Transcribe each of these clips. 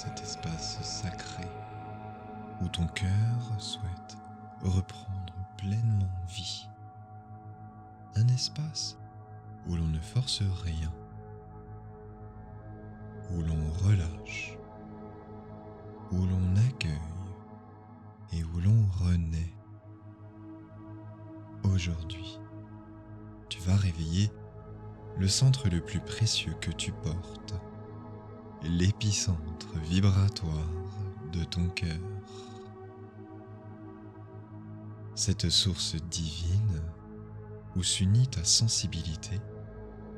cet espace sacré où ton cœur souhaite reprendre pleinement vie. Un espace où l'on ne force rien, où l'on relâche, où l'on accueille et où l'on renaît. Aujourd'hui, tu vas réveiller le centre le plus précieux que tu portes, l'épicentre vibratoire de ton cœur. Cette source divine où s'unit ta sensibilité,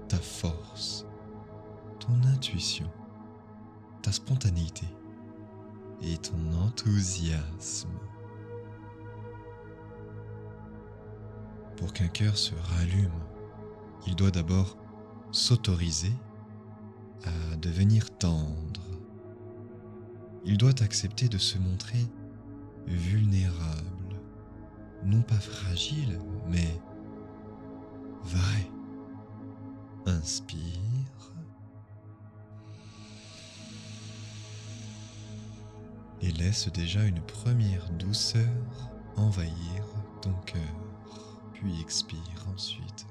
ta force, ton intuition, ta spontanéité et ton enthousiasme. Pour qu'un cœur se rallume, il doit d'abord s'autoriser à devenir tendre. Il doit accepter de se montrer vulnérable, non pas fragile, mais vrai. Inspire. Et laisse déjà une première douceur envahir ton cœur. Puis expire ensuite.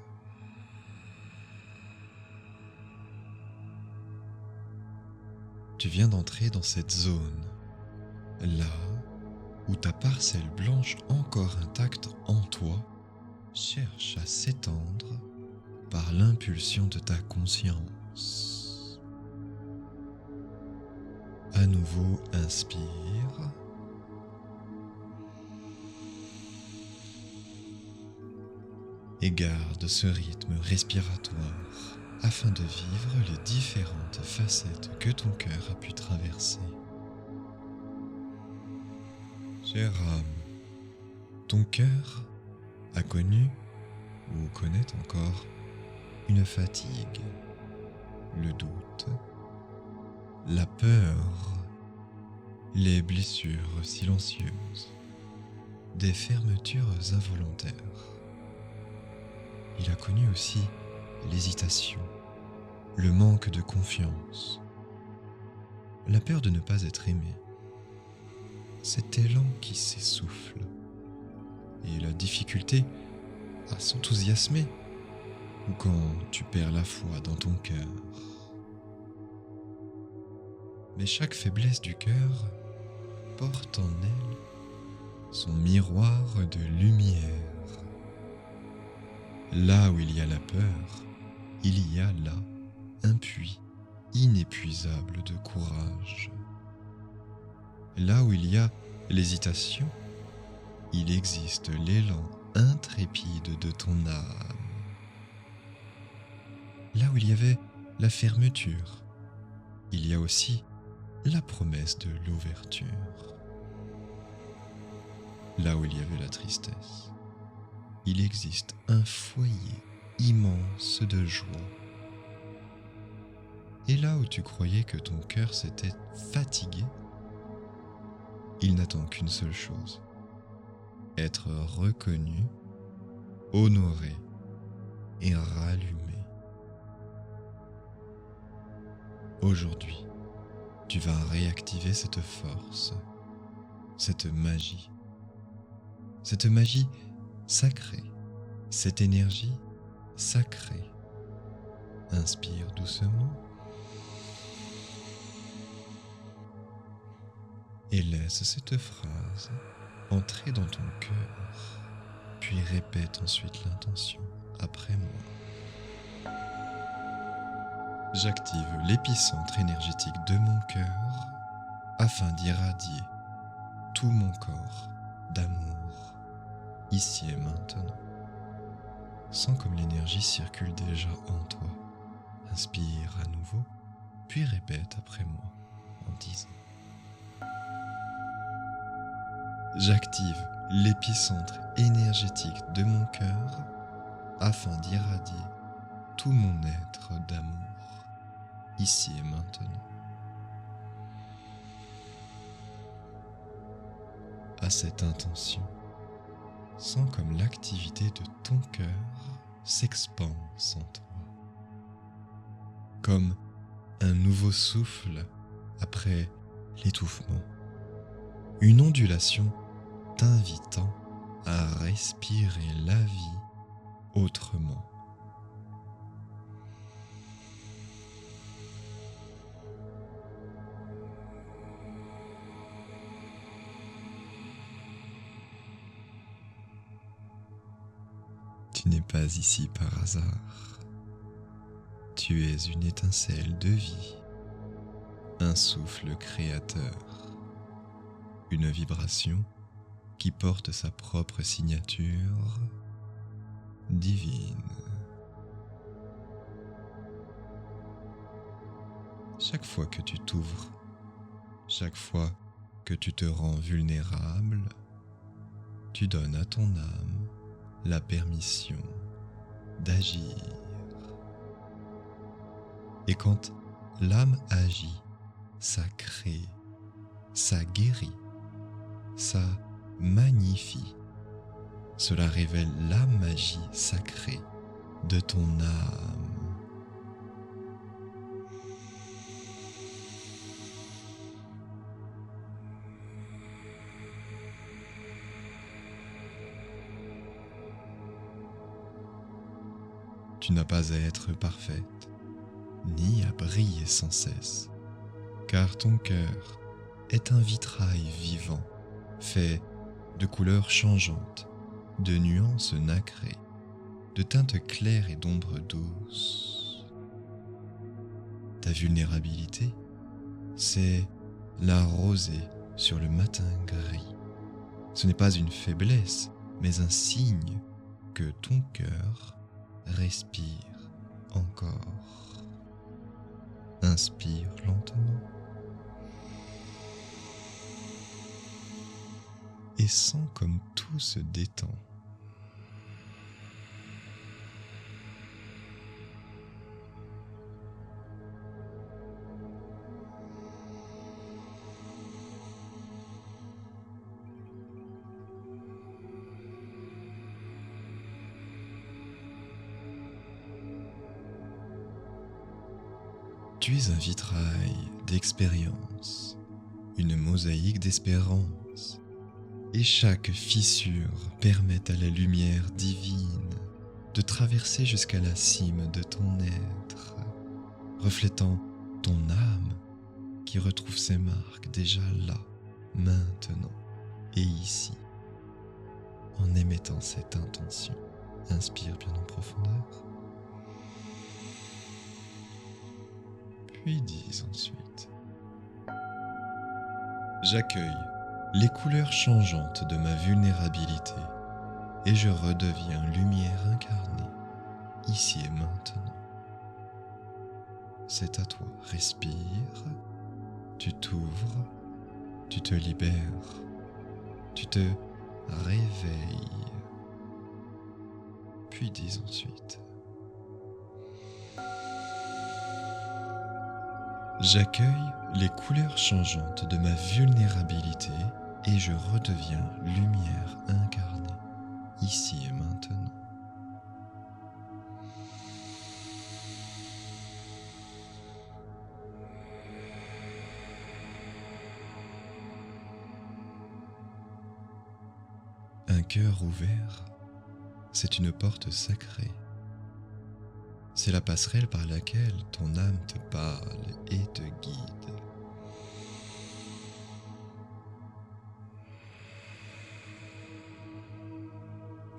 Tu viens d'entrer dans cette zone, là où ta parcelle blanche encore intacte en toi cherche à s'étendre par l'impulsion de ta conscience. À nouveau, inspire. Et garde ce rythme respiratoire afin de vivre les différentes facettes que ton cœur a pu traverser. Chère âme, ton cœur a connu ou connaît encore une fatigue, le doute, la peur, les blessures silencieuses, des fermetures involontaires. Il a connu aussi l'hésitation, le manque de confiance, la peur de ne pas être aimé, cet élan qui s'essouffle et la difficulté à s'enthousiasmer ou quand tu perds la foi dans ton cœur. Mais chaque faiblesse du cœur porte en elle son miroir de lumière. Là où il y a la peur, il y a là un puits inépuisable de courage. Là où il y a l'hésitation, il existe l'élan intrépide de ton âme. Là où il y avait la fermeture, il y a aussi la promesse de l'ouverture. Là où il y avait la tristesse, il existe un foyer immense de joie. Et là où tu croyais que ton cœur s'était fatigué, il n'attend qu'une seule chose, être reconnu, honoré et rallumé. Aujourd'hui, tu vas réactiver cette force, cette magie sacrée, cette énergie sacrée. Inspire doucement et laisse cette phrase entrer dans ton cœur, puis répète ensuite l'intention après moi. J'active l'épicentre énergétique de mon cœur afin d'irradier tout mon corps d'amour, ici et maintenant. Sens comme l'énergie circule déjà en toi. Inspire à nouveau, puis répète après moi en disant: j'active l'épicentre énergétique de mon cœur afin d'irradier tout mon être d'amour, ici et maintenant. À cette intention, sens comme l'activité de ton cœur s'expanse en toi, comme un nouveau souffle après l'étouffement, une ondulation t'invitant à respirer la vie autrement. Tu n'es pas ici par hasard. Tu es une étincelle de vie, un souffle créateur, une vibration qui porte sa propre signature divine. Chaque fois que tu t'ouvres, chaque fois que tu te rends vulnérable, tu donnes à ton âme la permission d'agir. Et quand l'âme agit, ça crée, ça guérit, ça magnifie. Cela révèle la magie sacrée de ton âme. Tu n'as pas à être parfaite, ni à briller sans cesse, car ton cœur est un vitrail vivant, fait de couleurs changeantes, de nuances nacrées, de teintes claires et d'ombres douces. Ta vulnérabilité, c'est la rosée sur le matin gris. Ce n'est pas une faiblesse, mais un signe que ton cœur respire encore. Inspire lentement et sens comme tout se détend. Tu es un vitrail d'expérience, une mosaïque d'espérance, et chaque fissure permet à la lumière divine de traverser jusqu'à la cime de ton être, reflétant ton âme qui retrouve ses marques déjà là, maintenant et ici, en émettant cette intention. Inspire bien en profondeur. Puis dis ensuite: j'accueille les couleurs changeantes de ma vulnérabilité et je redeviens lumière incarnée, ici et maintenant. C'est à toi, respire, tu t'ouvres, tu te libères, tu te réveilles. Puis dis ensuite: j'accueille les couleurs changeantes de ma vulnérabilité et je redeviens lumière incarnée, ici et maintenant. Un cœur ouvert, c'est une porte sacrée. C'est la passerelle par laquelle ton âme te parle et te guide.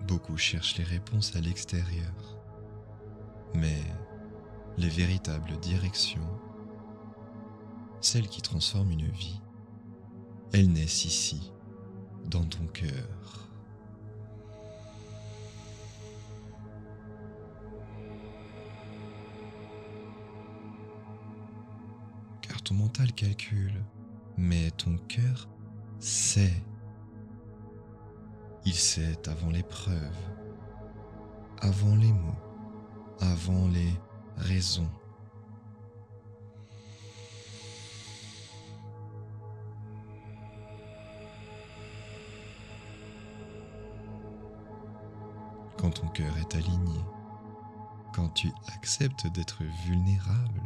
Beaucoup cherchent les réponses à l'extérieur, mais les véritables directions, celles qui transforment une vie, elles naissent ici, dans ton cœur. Car ton mental calcule, mais ton cœur sait. Il sait avant l'épreuve, avant les mots, avant les raisons. Quand ton cœur est aligné, quand tu acceptes d'être vulnérable,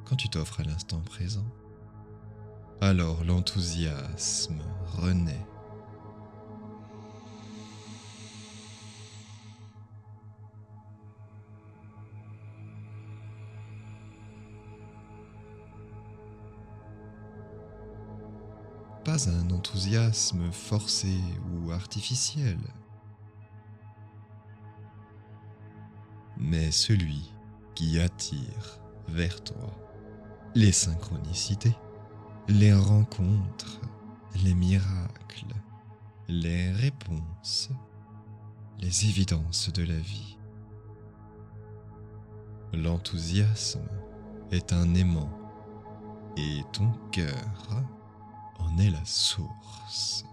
quand tu t'offres à l'instant présent, Alors l'enthousiasme renaît. Pas un enthousiasme forcé ou artificiel, mais celui qui attire vers toi les synchronicités, les rencontres, les miracles, les réponses, les évidences de la vie. L'enthousiasme est un aimant et ton cœur en est la source.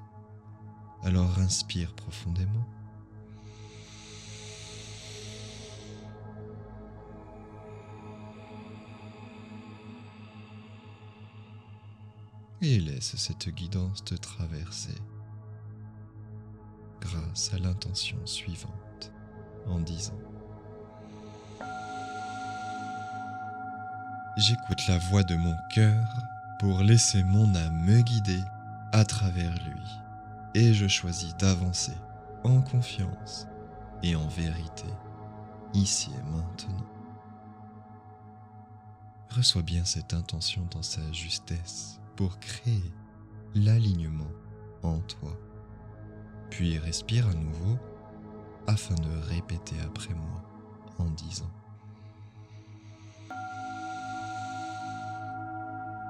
Alors inspire profondément. Et laisse cette guidance te traverser grâce à l'intention suivante en disant: j'écoute la voix de mon cœur pour laisser mon âme me guider à travers lui et je choisis d'avancer en confiance et en vérité, ici et maintenant. Reçois bien cette intention dans sa justesse pour créer l'alignement en toi. Puis respire à nouveau afin de répéter après moi en disant: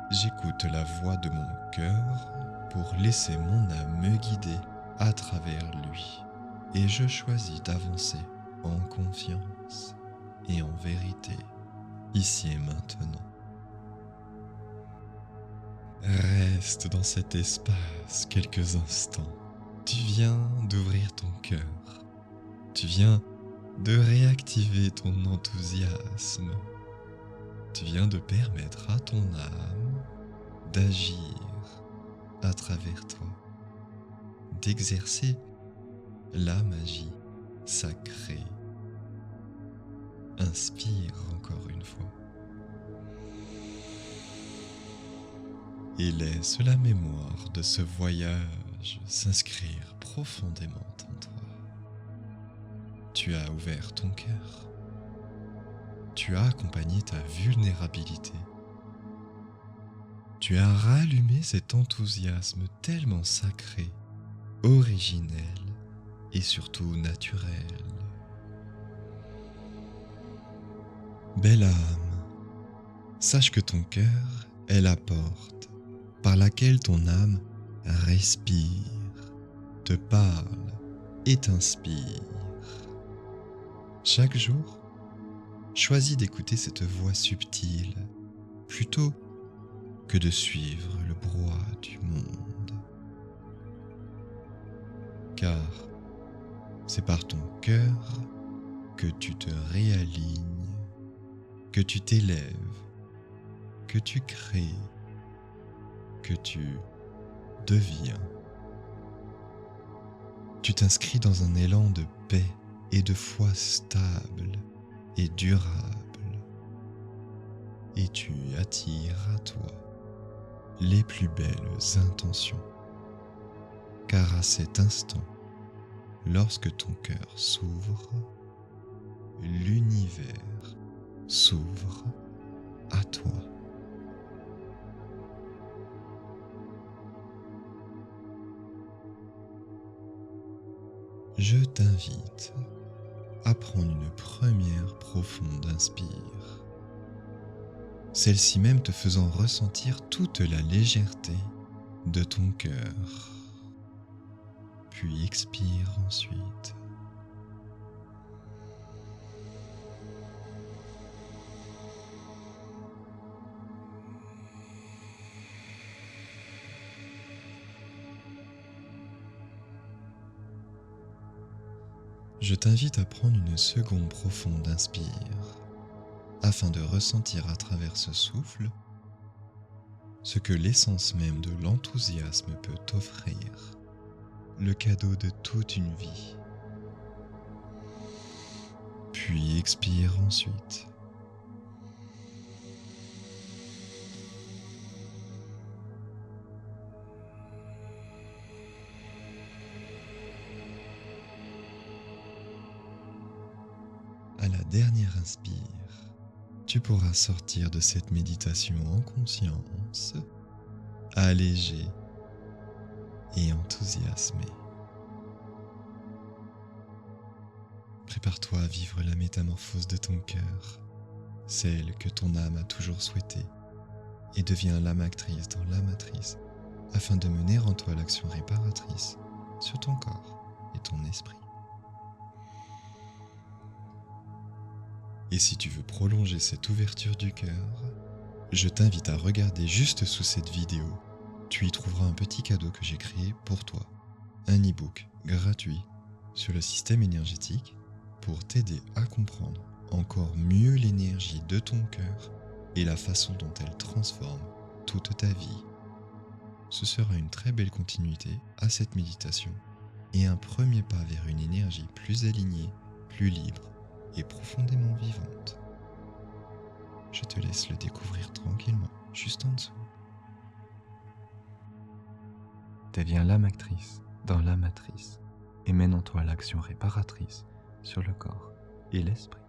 j'écoute la voix de mon cœur pour laisser mon âme me guider à travers lui et je choisis d'avancer en confiance et en vérité, ici et maintenant. Reste dans cet espace quelques instants. Tu viens d'ouvrir ton cœur. Tu viens de réactiver ton enthousiasme. Tu viens de permettre à ton âme d'agir à travers toi, d'exercer la magie sacrée. Inspire encore une fois. Et laisse la mémoire de ce voyage s'inscrire profondément en toi. Tu as ouvert ton cœur. Tu as accompagné ta vulnérabilité. Tu as rallumé cet enthousiasme tellement sacré, originel et surtout naturel. Belle âme, sache que ton cœur est la porte par laquelle ton âme respire, te parle et t'inspire. Chaque jour, choisis d'écouter cette voix subtile plutôt que de suivre le brouhaha du monde. Car c'est par ton cœur que tu te réalignes, que tu t'élèves, que tu crées, que tu deviens. Tu t'inscris dans un élan de paix et de foi stable et durable. Et tu attires à toi les plus belles intentions. Car à cet instant, lorsque ton cœur s'ouvre, l'univers s'ouvre à toi. Je t'invite à prendre une première profonde inspire, celle-ci même te faisant ressentir toute la légèreté de ton cœur. Puis expire ensuite. Je t'invite à prendre une seconde profonde inspire afin de ressentir à travers ce souffle ce que l'essence même de l'enthousiasme peut t'offrir, le cadeau de toute une vie. Puis expire ensuite. dernière inspire, tu pourras sortir de cette méditation en conscience, allégé et enthousiasmé. Prépare-toi à vivre la métamorphose de ton cœur, celle que ton âme a toujours souhaitée, et deviens l'âme actrice dans l'âme matrice, afin de mener en toi l'action réparatrice sur ton corps et ton esprit. Et si tu veux prolonger cette ouverture du cœur, je t'invite à regarder juste sous cette vidéo. Tu y trouveras un petit cadeau que j'ai créé pour toi, un e-book gratuit sur le système énergétique pour t'aider à comprendre encore mieux l'énergie de ton cœur et la façon dont elle transforme toute ta vie. Ce sera une très belle continuité à cette méditation et un premier pas vers une énergie plus alignée, plus libre et profondément vivante. Je te laisse le découvrir tranquillement, juste en dessous. Deviens l'âme actrice dans l'âme matrice et mène en toi l'action réparatrice sur le corps et l'esprit.